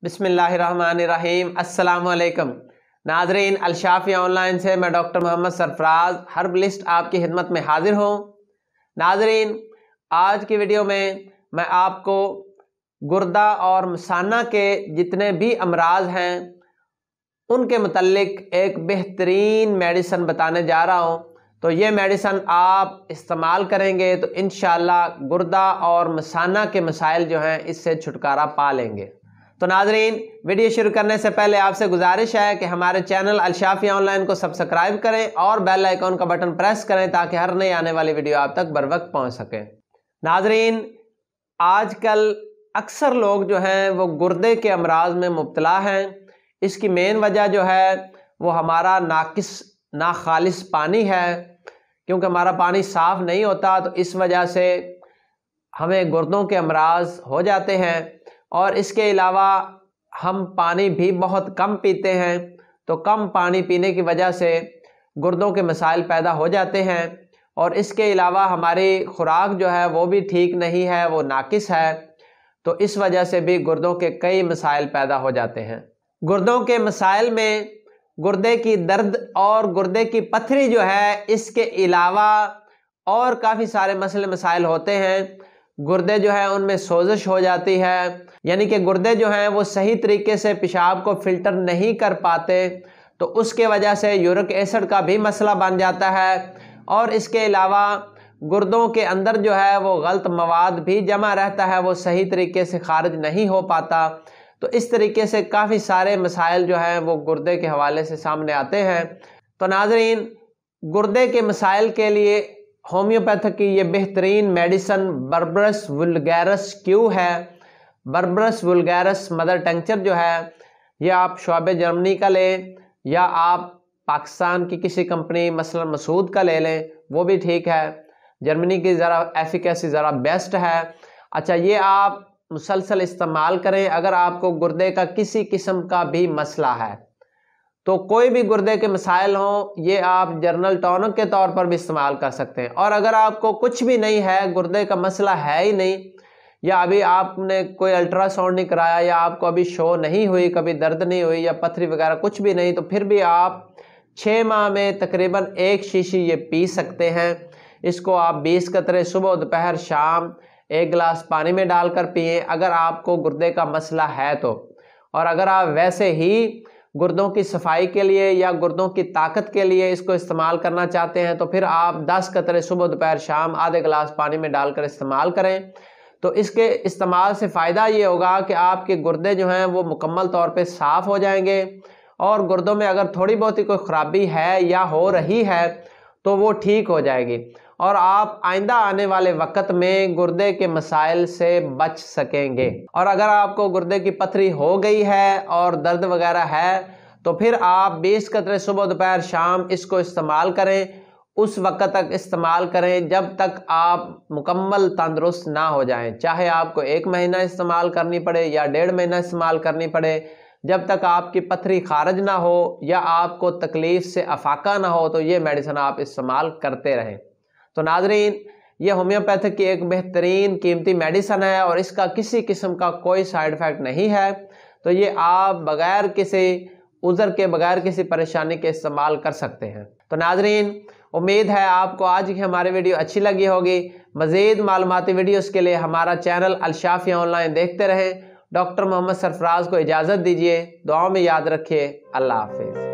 बिस्मिल्लाहिर्रहमानिर्रहीम। अस्सलाम वालेकुम नाजरीन, अलशाफिया ऑनलाइन से मैं डॉक्टर मोहम्मद सरफराज हर्बलिस्ट आपकी खिदमत में हाजिर हूँ। नाजरीन, आज की वीडियो में मैं आपको गुर्दा और मसाना के जितने भी अमराज हैं उनके मुतल्लिक एक बेहतरीन मेडिसन बताने जा रहा हूँ। तो ये मेडिसन आप इस्तेमाल करेंगे तो इंशाअल्लाह गुर्दा और मसाना के मसाइल जो हैं इससे छुटकारा पा लेंगे। तो नाजरीन, वीडियो शुरू करने से पहले आपसे गुजारिश है कि हमारे चैनल अलशाफिया ऑनलाइन को सब्सक्राइब करें और बेल आइकॉन का बटन प्रेस करें ताकि हर नई आने वाली वीडियो आप तक बर वक्त पहुँच सके। नाजरीन, आजकल अक्सर लोग जो हैं वो गुर्दे के अमराज में मुब्तला हैं। इसकी मेन वजह जो है वो हमारा नाखालिस पानी है, क्योंकि हमारा पानी साफ़ नहीं होता, तो इस वजह से हमें गुर्दों के अमराज हो जाते हैं। और इसके अलावा हम पानी भी बहुत कम पीते हैं, तो कम पानी पीने की वजह से गुर्दों के मसाइल पैदा हो जाते हैं। और इसके अलावा हमारी खुराक जो है वो भी ठीक नहीं है, वो नाकिस है, तो इस वजह से भी गुर्दों के कई मसाइल पैदा हो जाते हैं। गुर्दों के मसाइल में गुर्दे की दर्द और गुर्दे की पथरी जो है, इसके अलावा और काफ़ी सारे मसले मसाइल होते हैं। गुर्दे जो है उनमें सोजिश हो जाती है, यानी कि गुर्दे जो हैं वो सही तरीके से पेशाब को फिल्टर नहीं कर पाते, तो उसके वजह से यूरिक एसिड का भी मसला बन जाता है। और इसके अलावा गुर्दों के अंदर जो है वो गलत मवाद भी जमा रहता है, वो सही तरीके से खारिज नहीं हो पाता। तो इस तरीके से काफ़ी सारे मसाइल जो हैं वो गुर्दे के हवाले से सामने आते हैं। तो नाजरीन, गुर्दे के मसाइल के लिए होम्योपैथिक की ये बेहतरीन मेडिसन बर्बरस वुल्गैरस क्यू है। बर्बरस वुल्गैरस मदर टिंचर जो है ये आप शोबे जर्मनी का लें या आप पाकिस्तान की किसी कंपनी मसलन मसूद का ले लें, वो भी ठीक है। जर्मनी की ज़रा एफिकेसी ज़रा बेस्ट है। अच्छा, ये आप मुसलसल इस्तेमाल करें। अगर आपको गुर्दे का किसी किस्म का भी मसला है, तो कोई भी गुर्दे के मसाइल हों, ये आप जर्नल टॉनिक के तौर पर भी इस्तेमाल कर सकते हैं। और अगर आपको कुछ भी नहीं है, गुर्दे का मसला है ही नहीं, या अभी आपने कोई अल्ट्रासाउंड नहीं कराया, या आपको अभी शो नहीं हुई, कभी दर्द नहीं हुई, या पथरी वगैरह कुछ भी नहीं, तो फिर भी आप 6 माह में तकरीबन 1 शीशी ये पी सकते हैं। इसको आप 20 कतरे सुबह दोपहर शाम 1 गिलास पानी में डालकर पिए, अगर आपको गुर्दे का मसला है तो। और अगर आप वैसे ही गुर्दों की सफाई के लिए या गुर्दों की ताकत के लिए इसको इस्तेमाल करना चाहते हैं, तो फिर आप 10 कतरे सुबह दोपहर शाम आधे गिलास पानी में डालकर इस्तेमाल करें। तो इसके इस्तेमाल से फ़ायदा ये होगा कि आपके गुर्दे जो हैं वो मुकम्मल तौर पे साफ़ हो जाएंगे, और गुर्दों में अगर थोड़ी बहुत ही कोई ख़राबी है या हो रही है तो वो ठीक हो जाएगी, और आप आइंदा आने वाले वक्त में गुर्दे के मसाइल से बच सकेंगे। और अगर आपको गुर्दे की पथरी हो गई है और दर्द वगैरह है, तो फिर आप 20 कतरे सुबह दोपहर शाम इसको इस्तेमाल करें। उस वक्त तक इस्तेमाल करें जब तक आप मुकम्मल तंदुरुस्त ना हो जाएं, चाहे आपको 1 महीना इस्तेमाल करनी पड़े या 1.5 महीना इस्तेमाल करनी पड़े। जब तक आपकी पथरी खारिज ना हो या आपको तकलीफ से अफाका ना हो, तो ये मेडिसिन आप इस्तेमाल करते रहें। तो नाजरीन, ये होम्योपैथिक की एक बेहतरीन कीमती मेडिसिन है और इसका किसी किस्म का कोई साइड इफ़ेक्ट नहीं है। तो ये आप बगैर किसी उज़र के, बगैर किसी परेशानी के इस्तेमाल कर सकते हैं। तो नाजरीन, उम्मीद है आपको आज की हमारी वीडियो अच्छी लगी होगी। मज़ीद मालूमाती वीडियोस के लिए हमारा चैनल अलशाफिया ऑनलाइन देखते रहें। डॉक्टर मोहम्मद सरफराज को इजाज़त दीजिए। दुआओं में याद रखिए। अल्लाह हाफिज़।